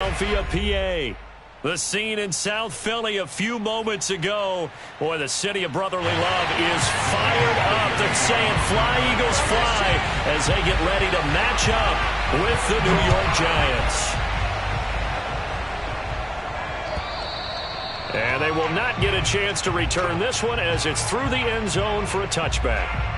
Philadelphia, PA. The scene in South Philly a few moments ago. Boy, the city of brotherly love is fired up. They're saying fly, Eagles, fly, as they get ready to match up with the New York Giants. And they will not get a chance to return this one as it's through the end zone for a touchback.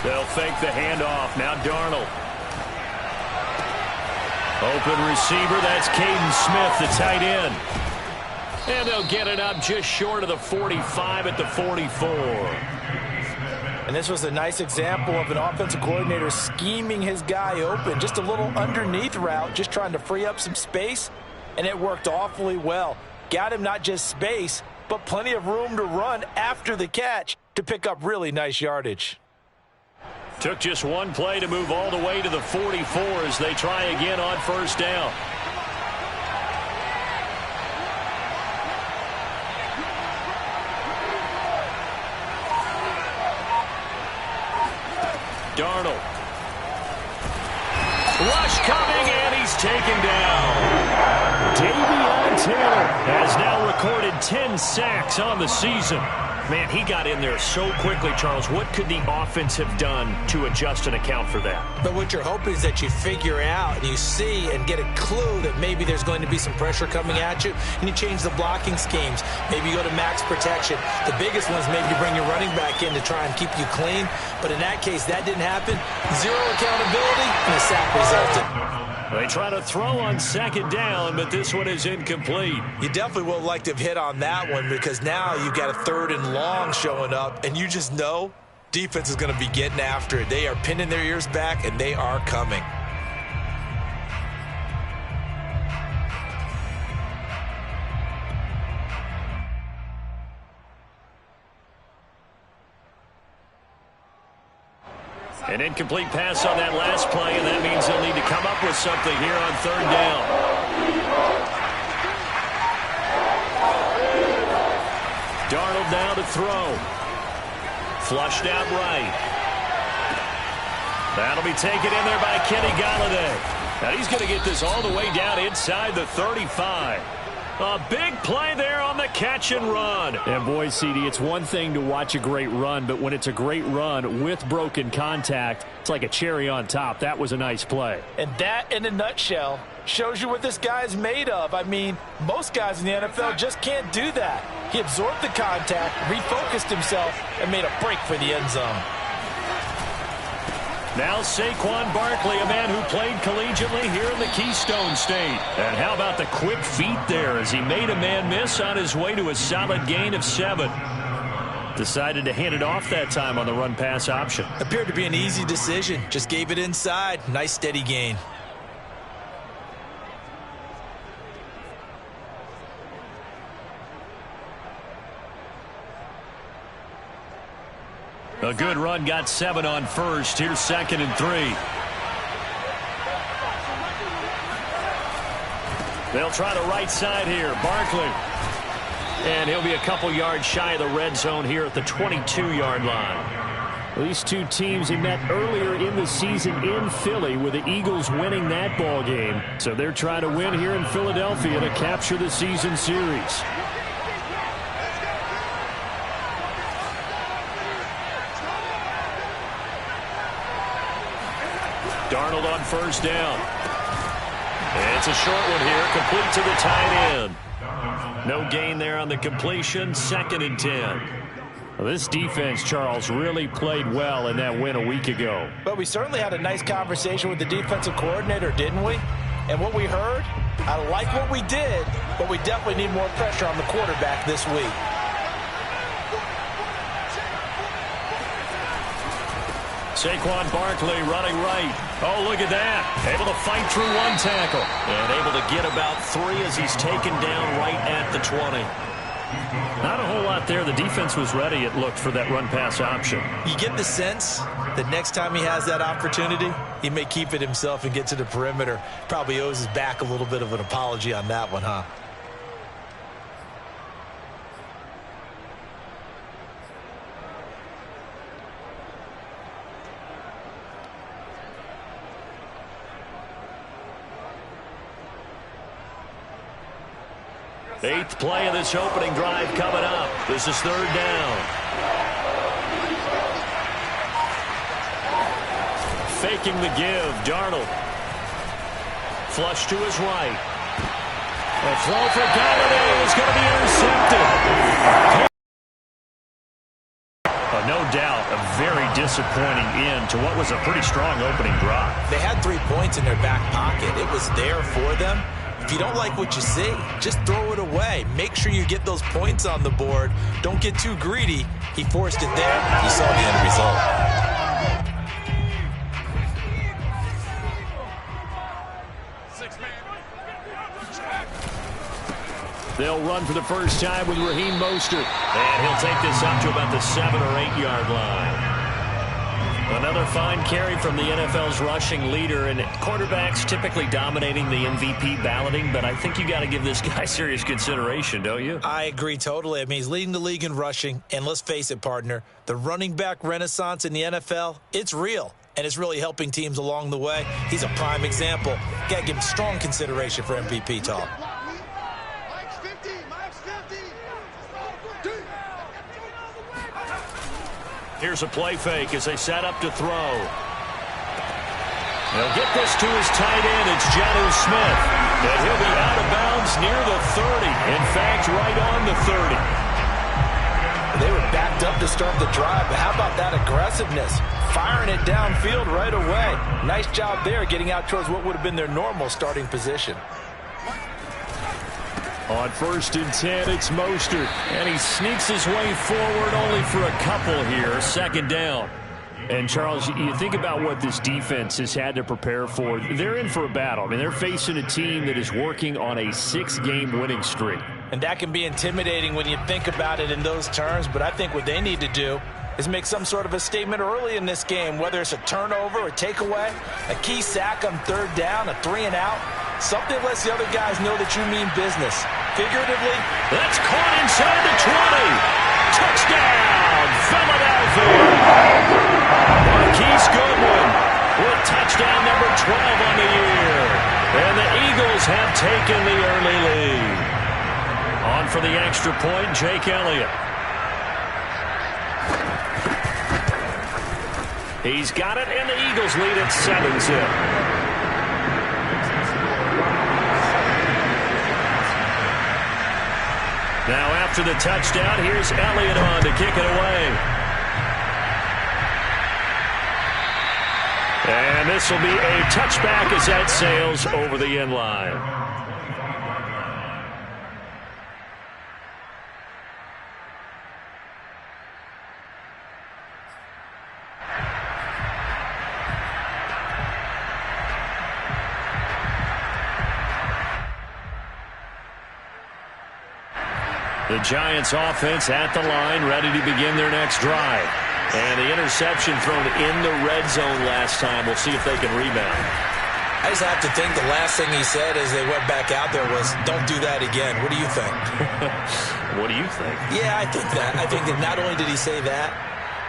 They'll fake the handoff. Now Darnold. Open receiver. That's Caden Smith, the tight end. And they'll get it up just short of the 45 at the 44. And this was a nice example of an offensive coordinator scheming his guy open. Just a little underneath route, just trying to free up some space. And it worked awfully well. Got him not just space, but plenty of room to run after the catch to pick up really nice yardage. Took just one play to move all the way to the 44 as they try again on first down. Darnold. Rush coming, and he's taken down. Davion Taylor has now recorded 10 sacks on the season. Man, he got in there so quickly, Charles. What could the offense have done to adjust and account for that? But what you're hoping is that you figure out and you see and get a clue that maybe there's going to be some pressure coming at you, and you change the blocking schemes. Maybe you go to max protection. The biggest one is maybe you bring your running back in to try and keep you clean. But in that case, that didn't happen. Zero accountability, and a sack resulted. They try to throw on second down, but this one is incomplete. You definitely would like to have hit on that one because now you've got a 3rd and long showing up, and you just know defense is going to be getting after it. They are pinning their ears back, and they are coming. An incomplete pass on that last play, and that means they'll need to come up with something here on 3rd down. Darnold now to throw. Flushed out right. That'll be taken in there by Kenny Golladay. Now he's going to get this all the way down inside the 35. A big play there on the catch and run. And boy, CD, it's one thing to watch a great run, but when it's a great run with broken contact, it's like a cherry on top. That was a nice play. And that, in a nutshell, shows you what this guy is made of. I mean, most guys in the NFL just can't do that. He absorbed the contact, refocused himself, and made a break for the end zone. Now Saquon Barkley, a man who played collegiately here in the Keystone State. And how about the quick feet there as he made a man miss on his way to a solid gain of 7. Decided to hand it off that time on the run-pass option. Appeared to be an easy decision. Just gave it inside. Nice steady gain. A good run, got 7 on first. Here's 2nd and 3. They'll try the right side here. Barkley. And he'll be a couple yards shy of the red zone here at the 22-yard line. These two teams they met earlier in the season in Philly with the Eagles winning that ball game. So they're trying to win here in Philadelphia to capture the season series. Darnold on first down. It's a short one here, complete to the tight end. No gain there on the completion, 2nd and 10. Well, this defense, Charles, really played well in that win a week ago. But we certainly had a nice conversation with the defensive coordinator, didn't we? And what we heard, I like what we did, but we definitely need more pressure on the quarterback this week. Saquon Barkley running right. Oh, look at that. Able to fight through one tackle. And able to get about 3 as he's taken down right at the 20. Not a whole lot there. The defense was ready, it looked, for that run-pass option. You get the sense that next time he has that opportunity, he may keep it himself and get to the perimeter. Probably owes his back a little bit of an apology on that one, huh? Eighth play of this opening drive coming up. This is third down. Faking the give, Darnold. Flush to his right. A throw for Galladay is going to be intercepted. No doubt a very disappointing end to what was a pretty strong opening drive. They had 3 points in their back pocket. It was there for them. If you don't like what you see, just throw it away. Make sure you get those points on the board. Don't get too greedy. He forced it there. You saw the end result. They'll run for the first time with Raheem Mostert. And he'll take this up to about the 7 or 8 yard line. Another fine carry from the NFL's rushing leader, and quarterbacks typically dominating the MVP balloting, but I think you got to give this guy serious consideration, don't you? I agree totally. I mean, he's leading the league in rushing, and let's face it, partner, the running back renaissance in the NFL, it's real, and it's really helping teams along the way. He's a prime example. Got to give him strong consideration for MVP talk. Here's a play fake as they set up to throw. He'll get this to his tight end. It's Jonnu Smith. And he'll be out of bounds near the 30. In fact, right on the 30. They were backed up to start the drive, but how about that aggressiveness? Firing it downfield right away. Nice job there, getting out towards what would have been their normal starting position. On 1st and 10, it's Mostert. And he sneaks his way forward only for a couple here. Second down. And, Charles, you think about what this defense has had to prepare for. They're in for a battle. I mean, they're facing a team that is working on a 6-game winning streak. And that can be intimidating when you think about it in those terms, but I think what they need to do is make some sort of a statement early in this game, whether it's a turnover or takeaway, a key sack on 3rd down, a 3-and-out. Something lets the other guys know that you mean business. Figuratively, that's caught inside the 20. Touchdown, Philadelphia. Marquise Goodwin with touchdown number 12 on the year. And the Eagles have taken the early lead. On for the extra point, Jake Elliott. He's got it, and the Eagles lead at 7-zip. Now after the touchdown, here's Elliott on to kick it away. And this will be a touchback as that sails over the end line. The Giants offense at the line, ready to begin their next drive. And the interception thrown in the red zone last time. We'll see if they can rebound. I just have to think the last thing he said as they went back out there was, don't do that again. What do you think? What do you think? Yeah, I think that. I think that not only did he say that,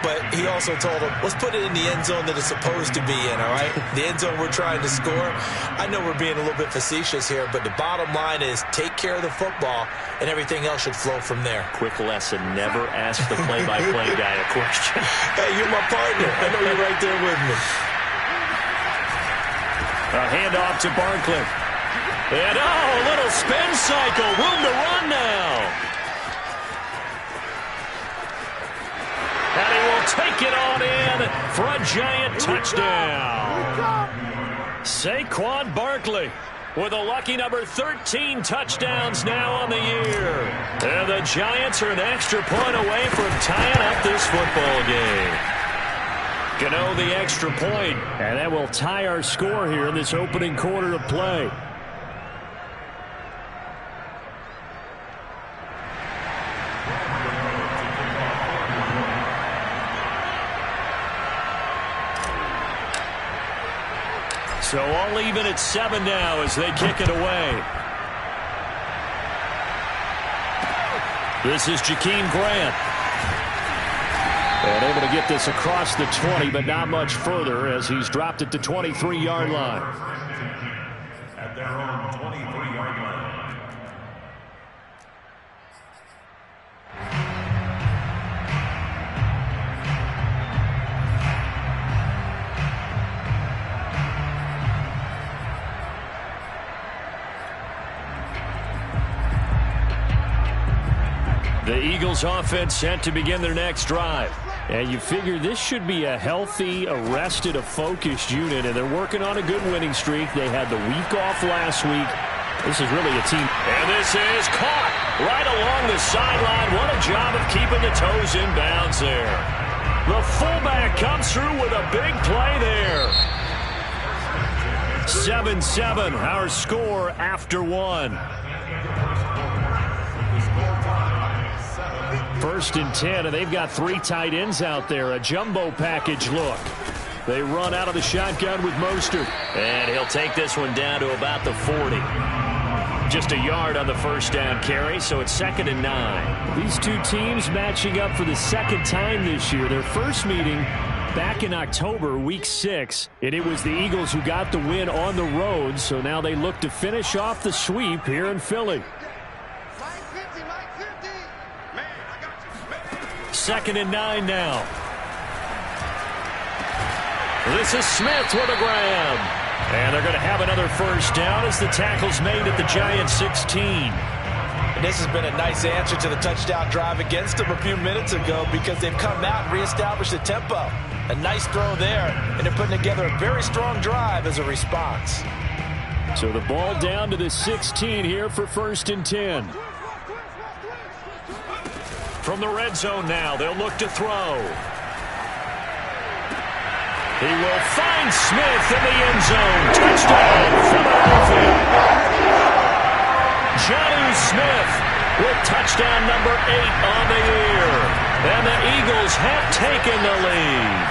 but he also told them, let's put it in the end zone that it's supposed to be in, all right? The end zone we're trying to score. I know we're being a little bit facetious here, but the bottom line is take care of the football, and everything else should flow from there. Quick lesson, never ask the play-by-play guy a question. Hey, you're my partner. I know you're right there with me. A handoff to Barkley. And, a little spin cycle. Room to run now. And he will take it on in for a Giant touchdown. Saquon Barkley with a lucky number 13 touchdowns now on the year. And the Giants are an extra point away from tying up this football game. Gano the extra point. And that will tie our score here in this opening quarter of play. So all even at 7 now as they kick it away. This is Jakeem Grant. And able to get this across the 20, but not much further as he's dropped it to 23-yard line. At their own 23-yard line. The Eagles offense set to begin their next drive. And you figure this should be a healthy, arrested, a focused unit, and they're working on a good winning streak. They had the week off last week. This is really a team. And this is caught right along the sideline. What a job of keeping the toes in bounds there. The fullback comes through with a big play there. 7-7, our score after 1. 1st and 10, and they've got 3 tight ends out there. A jumbo package look. They run out of the shotgun with Mostert. And he'll take this one down to about the 40. Just a yard on the first down carry, so it's 2nd and 9. These two teams matching up for the 2nd time this year. Their first meeting back in October, week 6, and it was the Eagles who got the win on the road, so now they look to finish off the sweep here in Philly. 2nd and 9 now. This is Smith with a grab. And they're going to have another first down as the tackle's made at the Giants 16. And this has been a nice answer to the touchdown drive against them a few minutes ago because they've come out and reestablished the tempo. A nice throw there, and they're putting together a very strong drive as a response. So the ball down to the 16 here for 1st and 10. From the red zone now, they'll look to throw. He will find Smith in the end zone. Touchdown, Philadelphia. Jonnu Smith with touchdown number 8 on the year. And the Eagles have taken the lead.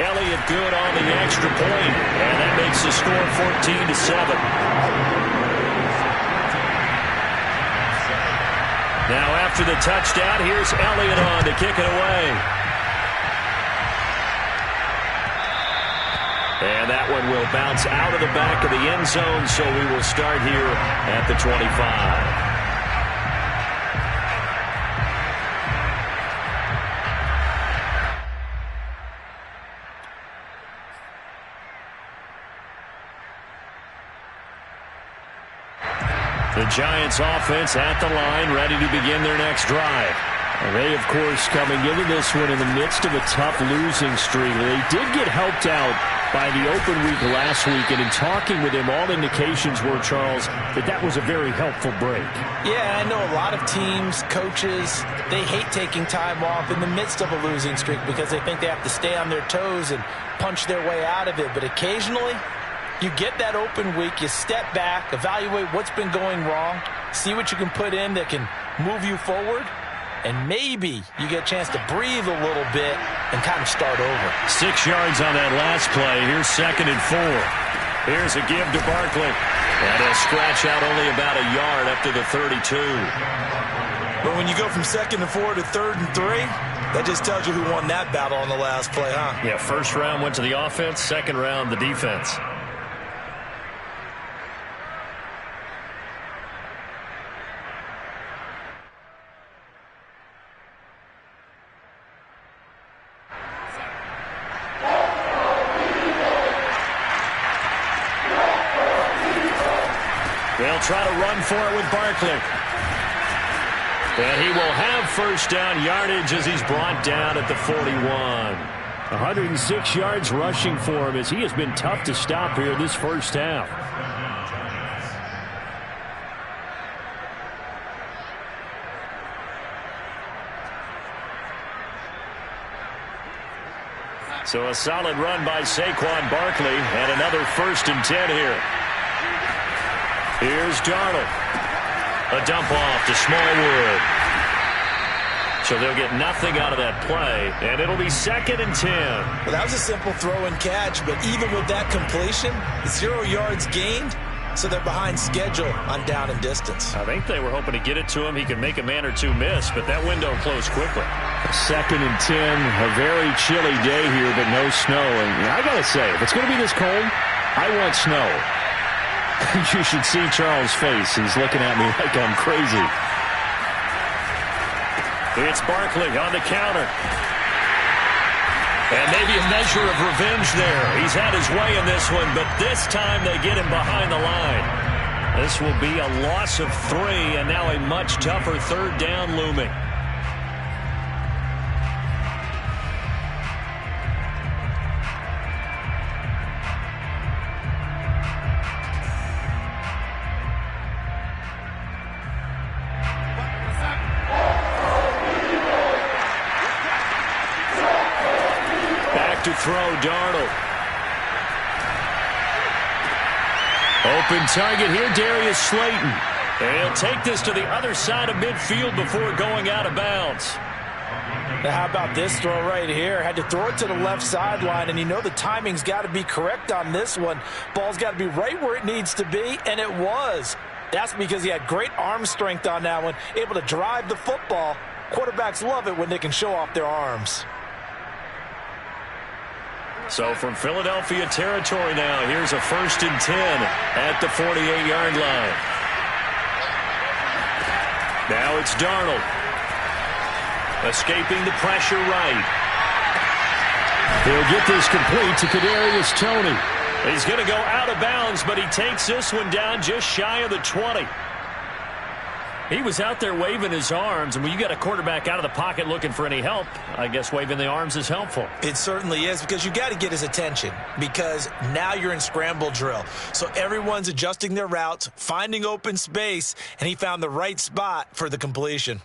Elliott good on the extra point, and that makes the score 14-7. Now after the touchdown, here's Elliott on to kick it away. And that one will bounce out of the back of the end zone, so we will start here at the 25. The Giants offense at the line, ready to begin their next drive. And they, of course, coming into this one in the midst of a tough losing streak. They did get helped out by the open week last week, and in talking with him, all indications were, Charles, that was a very helpful break. Yeah, I know a lot of teams, coaches, they hate taking time off in the midst of a losing streak because they think they have to stay on their toes and punch their way out of it. But occasionally, you get that open week, you step back, evaluate what's been going wrong, see what you can put in that can move you forward, and maybe you get a chance to breathe a little bit and kind of start over. 6 yards on that last play. Here's 2nd and 4. Here's a give to Barkley. And he'll scratch out only about a yard up to the 32. But when you go from 2nd and 4 to 3rd and 3, that just tells you who won that battle on the last play, huh? Yeah, first round went to the offense, second round the defense. They'll try to run for it with Barkley. And he will have first down yardage as he's brought down at the 41. 106 yards rushing for him as he has been tough to stop here this first half. So a solid run by Saquon Barkley and another 1st and 10 here. Here's Darnold. A dump off to Smallwood. So they'll get nothing out of that play, and it'll be 2nd and 10. Well, that was a simple throw and catch, but even with that completion, 0 yards gained, so they're behind schedule on down and distance. I think they were hoping to get it to him. He could make a man or two miss, but that window closed quickly. 2nd and 10, a very chilly day here, but no snow. And I got to say, if it's going to be this cold, I want snow. You should see Charles' face. He's looking at me like I'm crazy. It's Barkley on the counter. And maybe a measure of revenge there. He's had his way in this one, but this time they get him behind the line. This will be a loss of 3, and now a much tougher 3rd down looming. To throw, Darnold. Open target here, Darius Slayton. And he'll take this to the other side of midfield before going out of bounds. Now, how about this throw right here? Had to throw it to the left sideline, and you know the timing's got to be correct on this one. Ball's got to be right where it needs to be, and it was. That's because he had great arm strength on that one, able to drive the football. Quarterbacks love it when they can show off their arms. So from Philadelphia territory now, here's a 1st and 10 at the 48-yard line. Now it's Darnold. Escaping the pressure right. He'll get this complete to Kadarius Toney. He's going to go out of bounds, but he takes this one down just shy of the 20. He was out there waving his arms, and when you got a quarterback out of the pocket looking for any help, I guess waving the arms is helpful. It certainly is, because you got to get his attention, because now you're in scramble drill. So everyone's adjusting their routes, finding open space, and he found the right spot for the completion.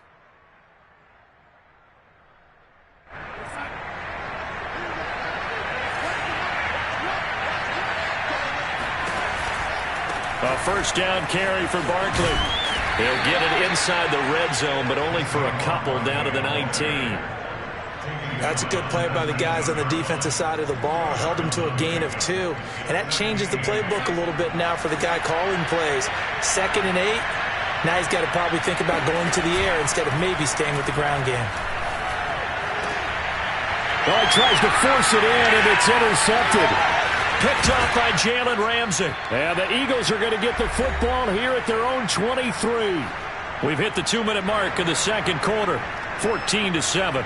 A 1st down carry for Barkley. He'll get it inside the red zone, but only for a couple down to the 19. That's a good play by the guys on the defensive side of the ball. Held him to a gain of 2. And that changes the playbook a little bit now for the guy calling plays. 2nd and 8. Now he's got to probably think about going to the air instead of maybe staying with the ground game. Well, he tries to force it in, and it's intercepted. Picked off by Jalen Ramsey. And the Eagles are going to get the football here at their own 23. We've hit the 2-minute mark in the 2nd quarter. 14-7.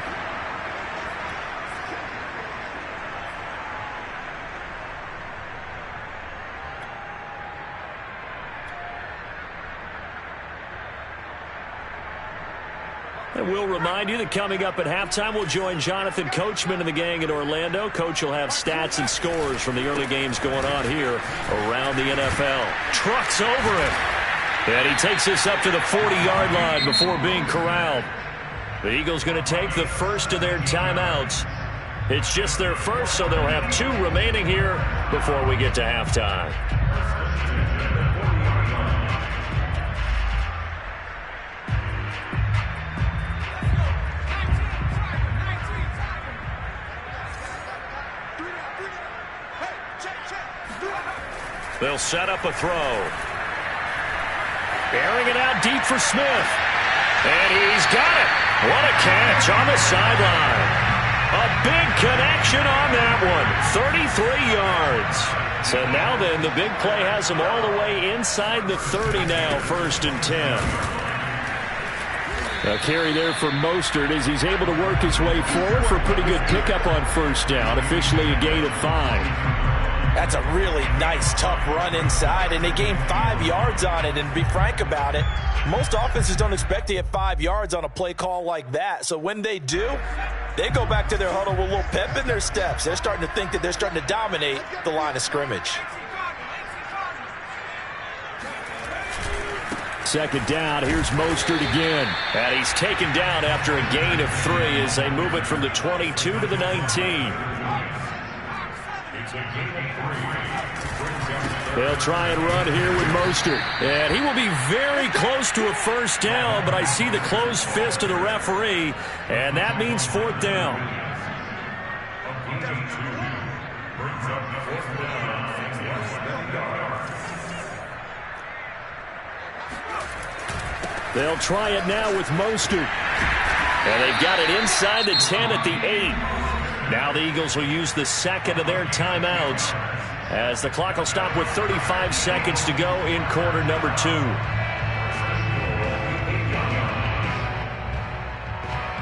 And we'll remind you that coming up at halftime, we'll join Jonathan Coachman and the gang in Orlando. Coach will have stats and scores from the early games going on here around the NFL. Trucks over him. And he takes this up to the 40-yard line before being corralled. The Eagles going to take the first of their timeouts. It's just their first, so they'll have 2 remaining here before we get to halftime. They'll set up a throw. Airing it out deep for Smith. And he's got it. What a catch on the sideline. A big connection on that one. 33 yards. So now then, the big play has him all the way inside the 30 now, 1st and 10. A carry there for Mostert as he's able to work his way forward for a pretty good pickup on 1st down. Officially a gain of 5. That's a really nice, tough run inside, and they gained 5 yards on it. And to be frank about it, most offenses don't expect to get 5 yards on a play call like that. So when they do, they go back to their huddle with a little pep in their steps. They're starting to think that they're starting to dominate the line of scrimmage. 2nd down, here's Mostert again. And he's taken down after a gain of 3 as they move it from the 22 to the 19. They'll try and run here with Mostert. And he will be very close to a first down, but I see the closed fist of the referee, and that means fourth down. They'll try it now with Mostert. And they've got it inside the 10 at the 8. Now the Eagles will use the second of their timeouts as the clock will stop with 35 seconds to go in quarter number 2.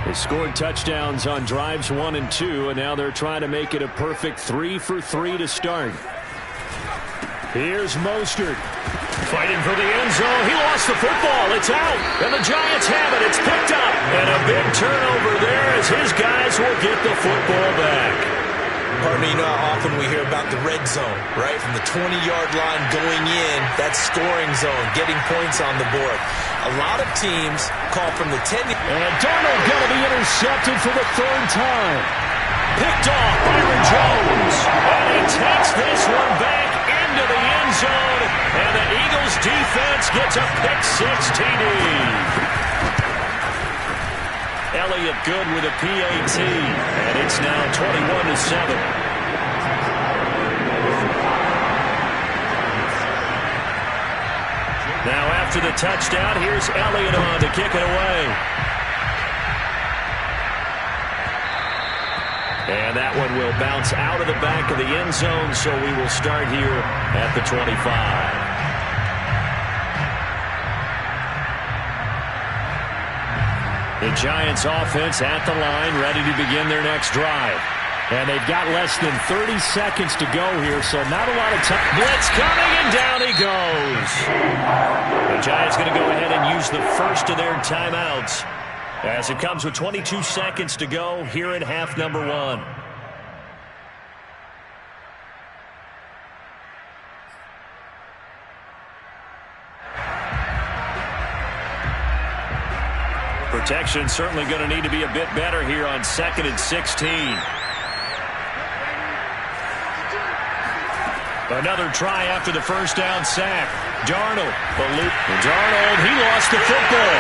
They scored touchdowns on drives 1 and 2, and now they're trying to make it a perfect 3 for 3 to start. Here's Mostert. Fighting for the end zone. He lost the football. It's out. And the Giants have it. It's picked up. And a big turnover there as his guys will get the football back. Partner, you know how often we hear about the red zone, right? From the 20-yard line going in, that scoring zone, getting points on the board. A lot of teams call from the 10. And Darnold going to be intercepted for the 3rd time. Picked off Byron Jones. And he takes this one back into the end zone. And the Eagles defense gets a pick-6 TD. Elliott good with a PAT, and it's now 21-7. Now after the touchdown, here's Elliott on to kick it away. And that one will bounce out of the back of the end zone, so we will start here at the 25. The Giants offense at the line, ready to begin their next drive. And they've got less than 30 seconds to go here, so not a lot of time. Blitz coming, and down he goes. The Giants going to go ahead and use the first of their timeouts as it comes with 22 seconds to go here in half number 1. Protection certainly going to need to be a bit better here on 2nd and 16. Another try after the first down sack. Darnold, he lost the football.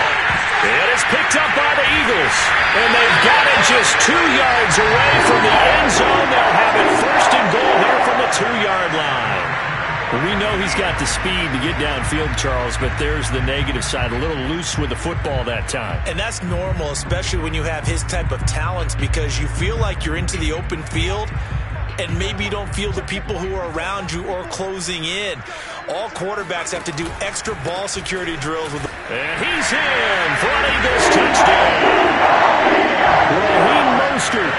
And it's picked up by the Eagles. And they've got it just 2 yards away from the end zone. They'll have it 1st and goal here from the 2-yard line. We know he's got the speed to get downfield, Charles, but there's the negative side. A little loose with the football that time. And that's normal, especially when you have his type of talents, because you feel like you're into the open field and maybe you don't feel the people who are around you or closing in. All quarterbacks have to do extra ball security drills. And he's in for an Eagles touchdown. Raheem Mostert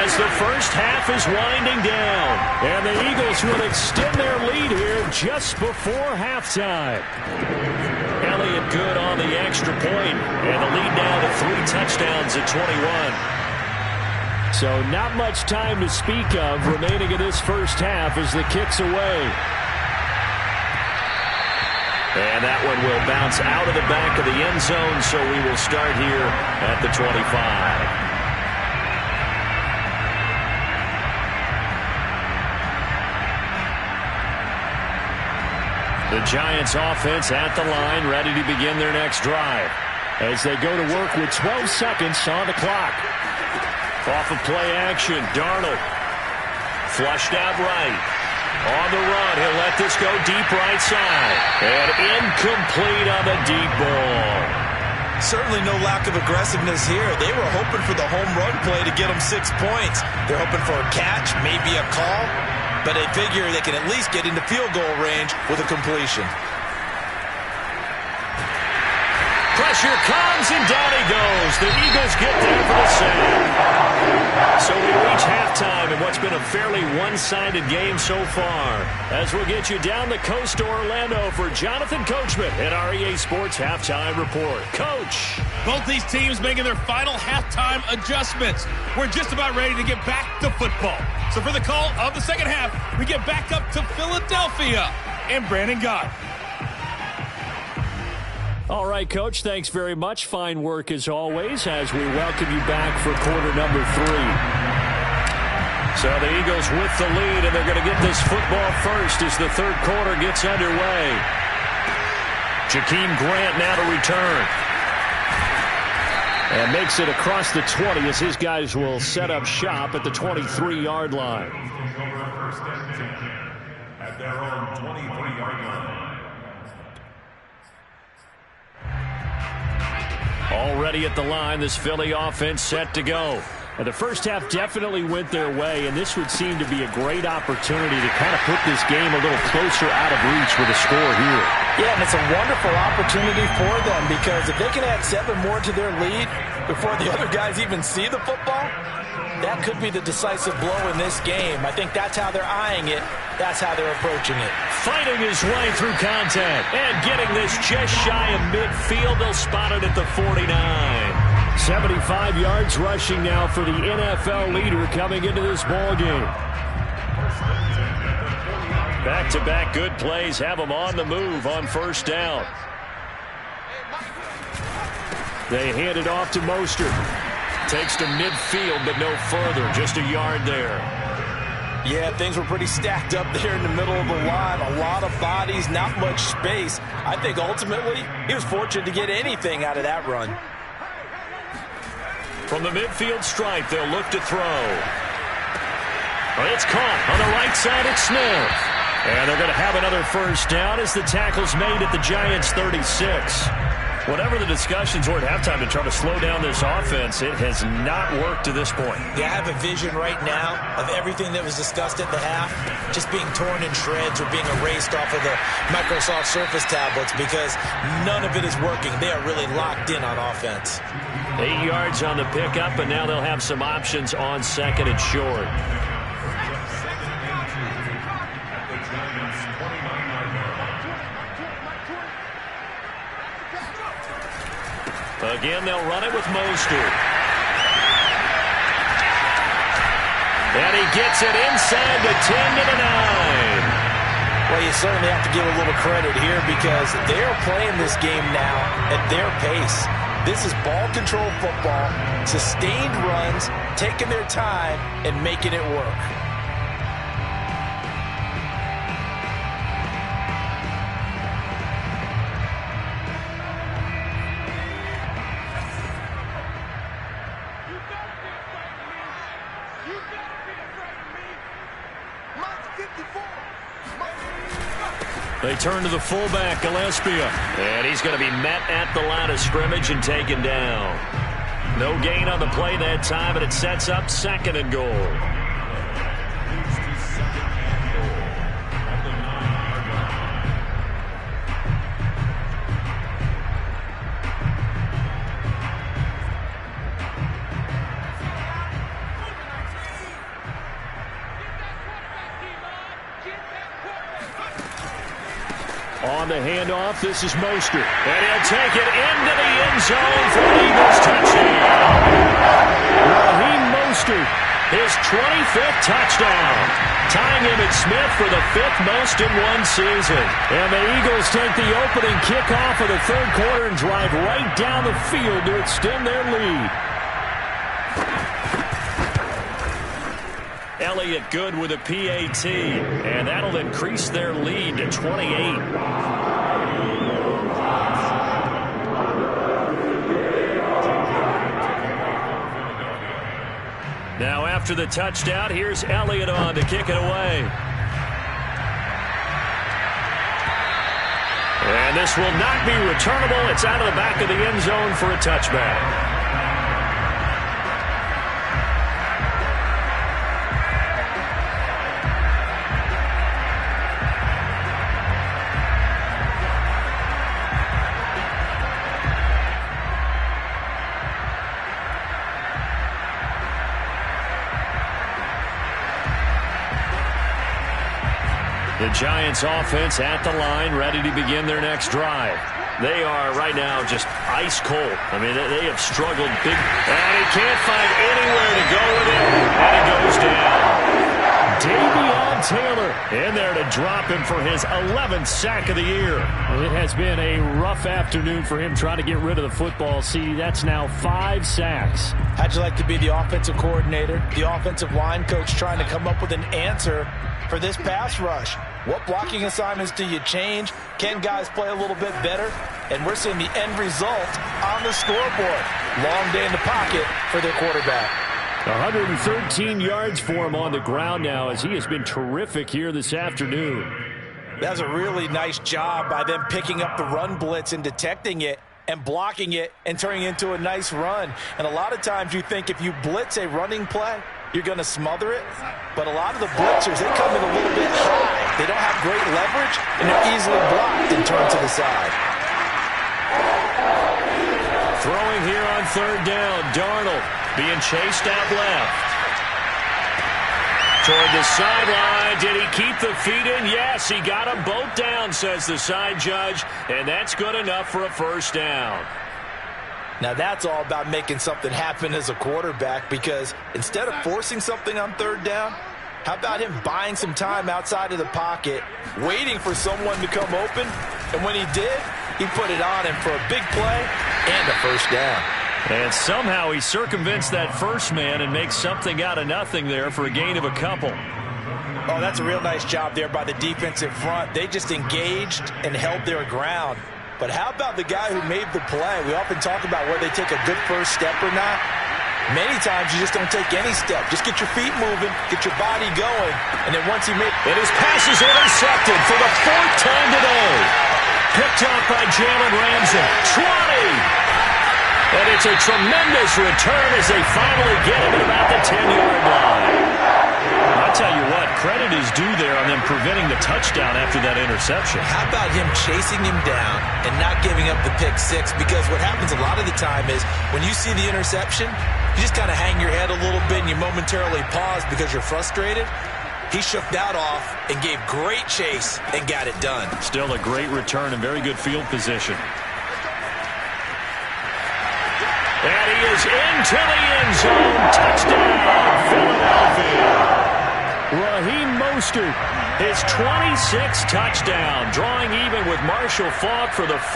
as the first half is winding down. And the Eagles will extend their lead here just before halftime. Elliott good on the extra point, and the lead now to 3 touchdowns at 21. So not much time to speak of remaining in this first half as the kick's away. And that one will bounce out of the back of the end zone, so we will start here at the 25. The Giants offense at the line, ready to begin their next drive as they go to work with 12 seconds on the clock. Off of play action, Darnold flushed out right. On the run, he'll let this go deep right side. And incomplete on the deep ball. Certainly no lack of aggressiveness here. They were hoping for the home run play to get them 6 points. They're hoping for a catch, maybe a call. But they figure they can at least get into field goal range with a completion. Pressure comes, and down he goes. The Eagles get there for the sack. So we reach halftime in what's been a fairly one-sided game so far. As we'll get you down the coast to Orlando for Jonathan Coachman at our EA Sports Halftime Report. Coach. Both these teams making their final halftime adjustments. We're just about ready to get back to football. So for the call of the second half, we get back up to Philadelphia and Brandon Gott. All right, Coach, thanks very much. Fine work as always as we welcome you back for quarter number 3. So the Eagles with the lead, and they're going to get this football first as the third quarter gets underway. Jakeem Grant now to return. And makes it across the 20 as his guys will set up shop at the 23-yard line. At their own 23-yard line. Already at the line, this Philly offense set to go. And the first half definitely went their way, and this would seem to be a great opportunity to kind of put this game a little closer out of reach with a score here. Yeah, and it's a wonderful opportunity for them because if they can add 7 more to their lead before the other guys even see the football, that could be the decisive blow in this game. I think that's how they're eyeing it. That's how they're approaching it. Fighting his way through contact and getting this just shy of midfield. They'll spot it at the 49. 75 yards rushing now for the NFL leader coming into this ball game. Back-to-back good plays have them on the move on first down. They hand it off to Mostert. Takes to midfield, but no further. Just a yard there. Yeah, things were pretty stacked up there in the middle of the line. A lot of bodies, not much space. I think ultimately he was fortunate to get anything out of that run. From the midfield stripe, they'll look to throw. It's caught on the right side. It's Smith. And they're going to have another first down as the tackle's made at the Giants' 36. Whatever the discussions were at halftime to try to slow down this offense, it has not worked to this point. Yeah, I have a vision right now of everything that was discussed at the half just being torn in shreds or being erased off of the Microsoft Surface tablets because none of it is working. They are really locked in on offense. 8 yards on the pickup, and now they'll have some options on second and short. Again, they'll run it with Mostert. And he gets it inside the 10 to the 9. Well, you certainly have to give a little credit here because they're playing this game now at their pace. This is ball control football, sustained runs, taking their time and making it work. They turn to the fullback, Gillespie. And he's going to be met at the line of scrimmage and taken down. No gain on the play that time, and it sets up second and goal. On the handoff, this is Mostert. And he'll take it into the end zone for the Eagles touchdown. Raheem Mostert, his 25th touchdown. Tying him at Smith for the 5th most in one season. And the Eagles take the opening kickoff of the third quarter and drive right down the field to extend their lead. Elliott good with a PAT, and that'll increase their lead to 28. Now after the touchdown, here's Elliott on to kick it away. And this will not be returnable. It's out of the back of the end zone for a touchback. The Giants offense at the line, ready to begin their next drive. They are right now just ice cold. I mean, they have struggled big. And he can't find anywhere to go with it. And it goes down. Davion Taylor in there to drop him for his 11th sack of the year. It has been a rough afternoon for him trying to get rid of the football. See, that's now 5 sacks. How'd you like to be the offensive coordinator, the offensive line coach trying to come up with an answer for this pass rush? What blocking assignments do you change? Can guys play a little bit better? And we're seeing the end result on the scoreboard. Long day in the pocket for their quarterback. 113 yards for him on the ground now as he has been terrific here this afternoon. That's a really nice job by them picking up the run blitz and detecting it and blocking it and turning it into a nice run. And a lot of times you think if you blitz a running play, you're going to smother it. But a lot of the blitzers, they come in a little bit high. They don't have great leverage, and they're easily blocked and turned to the side. Throwing here on 3rd down, Darnold being chased out left. Toward the sideline, did he keep the feet in? Yes, he got them both down, says the side judge, and that's good enough for a 1st down. Now that's all about making something happen as a quarterback, because instead of forcing something on 3rd down, how about him buying some time outside of the pocket, waiting for someone to come open, and when he did, he put it on him for a big play and a 1st down. And somehow he circumvents that first man and makes something out of nothing there for a gain of a couple. Oh, that's a real nice job there by the defensive front. They just engaged and held their ground. But how about the guy who made the play? We often talk about whether they take a good first step or not. Many times you just don't take any step. Just get your feet moving, get your body going, and then once he made... And his pass is intercepted for the 4th time today. Picked up by Jalen Ramsey. 20! And it's a tremendous return as they finally get him at about the 10-yard line. I'll tell you what, credit is due there on them preventing the touchdown after that interception. How about him chasing him down and not giving up the pick 6? Because what happens a lot of the time is when you see the interception, you just kind of hang your head a little bit and you momentarily pause because you're frustrated. He shook that off and gave great chase and got it done. Still a great return and very good field position. And he is into the end zone. Touchdown, Philadelphia. Raheem Mostert, his 26th touchdown, drawing even with Marshall Faulk for the